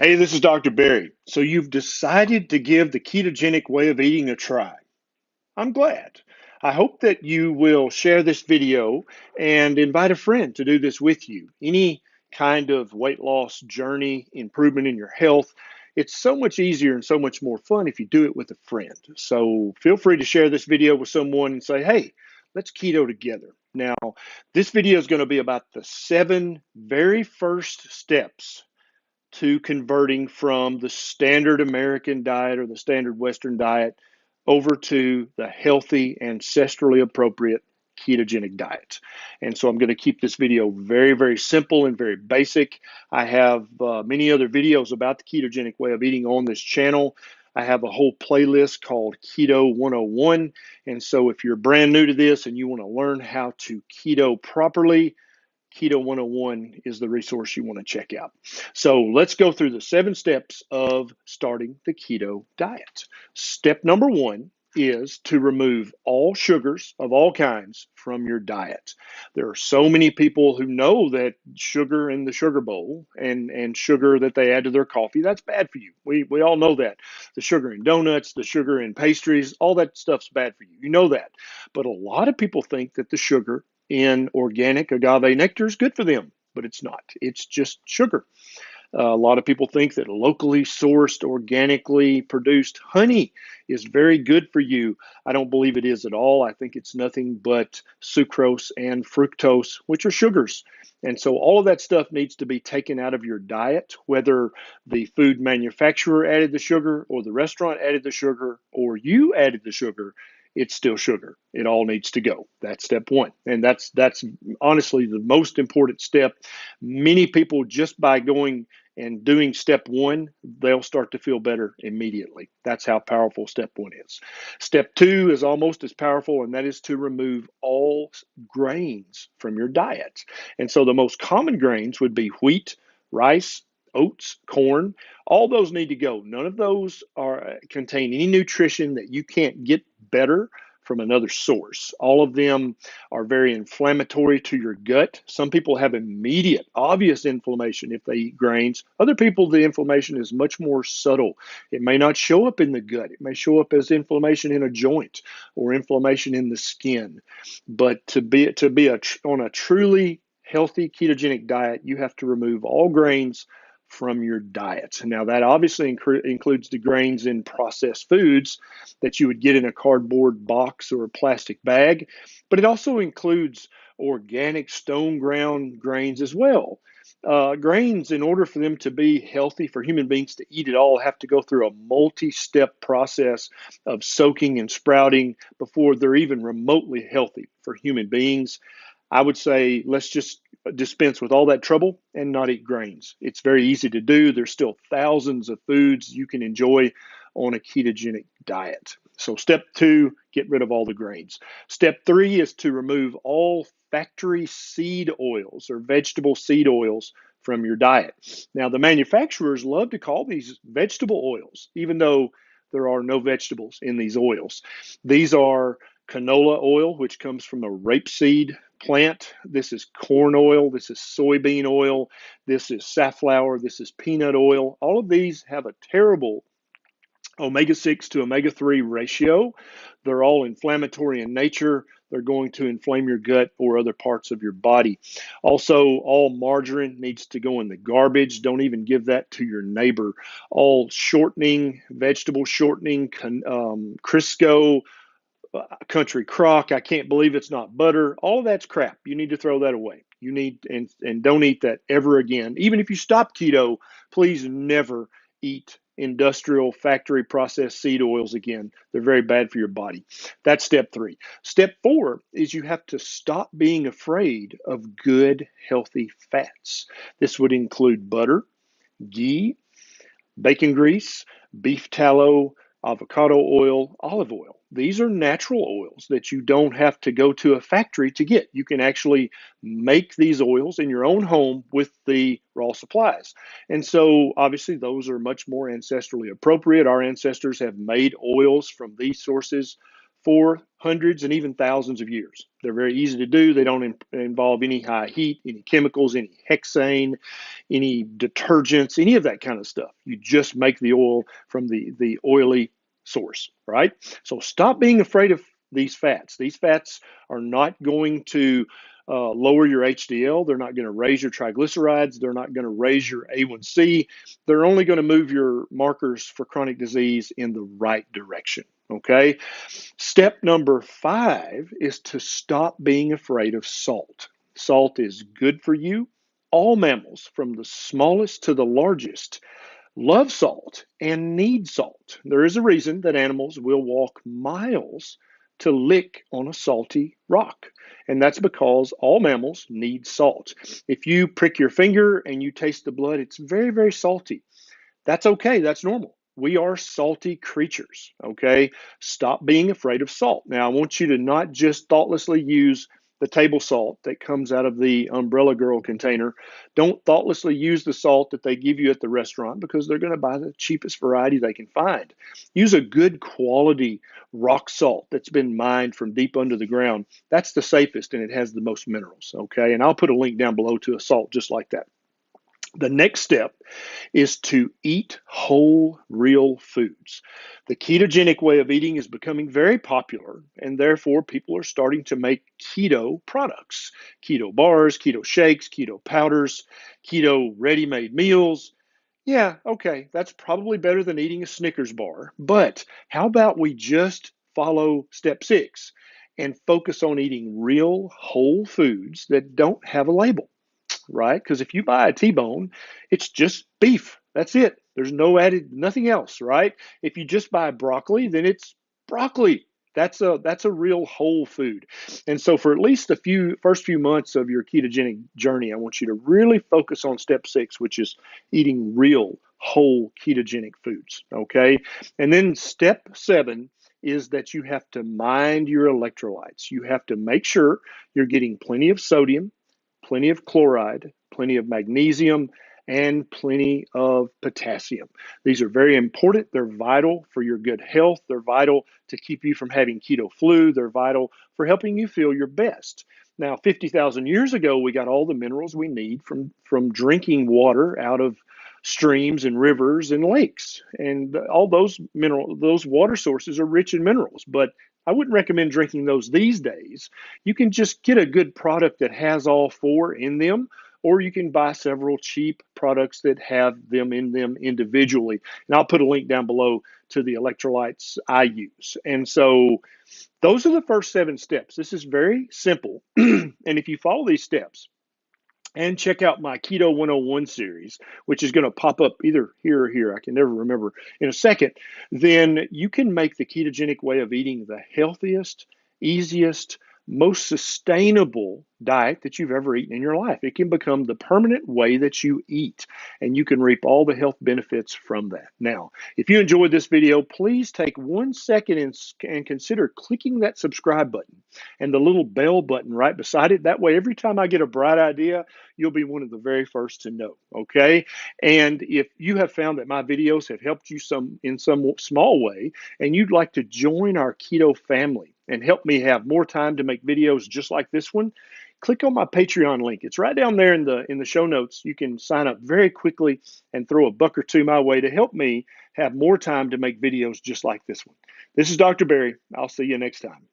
Hey, this is Dr. Berry. So you've decided to give the ketogenic way of eating a try. I'm glad. I hope that you will share this video and invite a friend to do this with you. Any kind of weight loss journey, improvement in your health, it's so much easier and so much more fun if you do it with a friend. So feel free to share this video with someone and say, hey, let's keto together. Now, this video is going to be about the 7 very first steps to converting from the standard American diet or the standard Western diet over to the healthy, ancestrally appropriate ketogenic diet. And so I'm going to keep this video very, very simple and very basic. I have many other videos about the ketogenic way of eating on this channel. I have a whole playlist called Keto 101. And so if you're brand new to this and you want to learn how to keto properly, Keto 101 is the resource you want to check out. So let's go through the 7 steps of starting the keto diet. Step number 1 is to remove all sugars of all kinds from your diet. There are so many people who know that sugar in the sugar bowl and sugar that they add to their coffee, that's bad for you. We all know that. The sugar in donuts, the sugar in pastries, all that stuff's bad for you. You know that. But a lot of people think that the sugar in organic agave nectar is good for them, but it's not. It's just sugar. A lot of people think that locally sourced, organically produced honey is very good for you. I don't believe it is at all. I think it's nothing but sucrose and fructose, which are sugars. And so all of that stuff needs to be taken out of your diet, whether the food manufacturer added the sugar or the restaurant added the sugar or you added the sugar. It's still sugar. It all needs to go. That's step 1. And that's honestly the most important step. Many people, just by going and doing step 1, they'll start to feel better immediately. That's how powerful step 1 is. Step 2 is almost as powerful, and that is to remove all grains from your diet. And so the most common grains would be wheat, rice, oats, corn. All those need to go. None of those contain any nutrition that you can't get better from another source. All of them are very inflammatory to your gut. Some people have immediate, obvious inflammation if they eat grains. Other people, the inflammation is much more subtle. It may not show up in the gut. It may show up as inflammation in a joint or inflammation in the skin. But on a truly healthy ketogenic diet, you have to remove all grains from your diet. Now, that obviously includes the grains in processed foods that you would get in a cardboard box or a plastic bag, but it also includes organic stone ground grains as well. Grains, in order for them to be healthy for human beings to eat it all, have to go through a multi-step process of soaking and sprouting before they're even remotely healthy for human beings. I would say let's just dispense with all that trouble and not eat grains. It's very easy to do. There's still thousands of foods you can enjoy on a ketogenic diet. So step 2, get rid of all the grains. Step 3 is to remove all factory seed oils or vegetable seed oils from your diet. Now, the manufacturers love to call these vegetable oils, even though there are no vegetables in these oils. These are canola oil, which comes from a rapeseed plant. This is corn oil. This is soybean oil. This is safflower. This is peanut oil. All of these have a terrible omega-6 to omega-3 ratio. They're all inflammatory in nature. They're going to inflame your gut or other parts of your body. Also, all margarine needs to go in the garbage. Don't even give that to your neighbor. All shortening, vegetable shortening, Crisco, country crock, I can't believe it's not butter. All of that's crap. You need to throw that away. You need and don't eat that ever again. Even if you stop keto, please never eat industrial factory processed seed oils again. They're very bad for your body. That's step 3. Step 4 is you have to stop being afraid of good, healthy fats. This would include butter, ghee, bacon grease, beef tallow, avocado oil, olive oil. These are natural oils that you don't have to go to a factory to get. You can actually make these oils in your own home with the raw supplies. And so obviously those are much more ancestrally appropriate. Our ancestors have made oils from these sources for hundreds and even thousands of years. They're very easy to do. They don't involve any high heat, any chemicals, any hexane, any detergents, any of that kind of stuff. You just make the oil from the oily source, right? So stop being afraid of these fats. These fats are not going to lower your HDL. They're not going to raise your triglycerides. They're not going to raise your A1C. They're only going to move your markers for chronic disease in the right direction. Okay. Step number 5 is to stop being afraid of salt. Salt is good for you. All mammals, from the smallest to the largest, love salt and need salt. There is a reason that animals will walk miles to lick on a salty rock, and that's because all mammals need salt. If you prick your finger and you taste the blood, it's very, very salty. That's okay. That's normal. We are salty creatures, okay? Stop being afraid of salt. Now, I want you to not just thoughtlessly use the table salt that comes out of the Umbrella Girl container. Don't thoughtlessly use the salt that they give you at the restaurant because they're going to buy the cheapest variety they can find. Use a good quality rock salt that's been mined from deep under the ground. That's the safest and it has the most minerals, okay? And I'll put a link down below to a salt just like that. The next step is to eat whole, real foods. The ketogenic way of eating is becoming very popular, and therefore people are starting to make keto products, keto bars, keto shakes, keto powders, keto ready-made meals. Yeah, okay, that's probably better than eating a Snickers bar, but how about we just follow step 6 and focus on eating real whole foods that don't have a label? Right? Because if you buy a T-bone, it's just beef. That's it. There's no added, nothing else, right? If you just buy broccoli, then it's broccoli. That's a real whole food. And so for at least the first few months of your ketogenic journey, I want you to really focus on step 6, which is eating real whole ketogenic foods. Okay. And then step 7 is that you have to mind your electrolytes. You have to make sure you're getting plenty of sodium, plenty of chloride, plenty of magnesium, and plenty of potassium. These are very important. They're vital for your good health. They're vital to keep you from having keto flu. They're vital for helping you feel your best. Now, 50,000 years ago, we got all the minerals we need from drinking water out of streams and rivers and lakes. And all those water sources are rich in minerals, but I wouldn't recommend drinking those these days. You can just get a good product that has all 4 in them, or you can buy several cheap products that have them in them individually. And I'll put a link down below to the electrolytes I use. And so those are the first 7 steps. This is very simple. And if you follow these steps, and check out my Keto 101 series, which is going to pop up either here or here, I can never remember, in a second, then you can make the ketogenic way of eating the healthiest, easiest, most sustainable diet that you've ever eaten in your life. It can become the permanent way that you eat, and you can reap all the health benefits from that. Now, if you enjoyed this video, please take 1 second and consider clicking that subscribe button and the little bell button right beside it. That way, every time I get a bright idea, you'll be one of the very first to know, okay? And if you have found that my videos have helped you in some small way, and you'd like to join our keto family and help me have more time to make videos just like this one, click on my Patreon link. It's right down there in the show notes. You can sign up very quickly and throw a buck or two my way to help me have more time to make videos just like this one. This is Dr. Berry. I'll see you next time.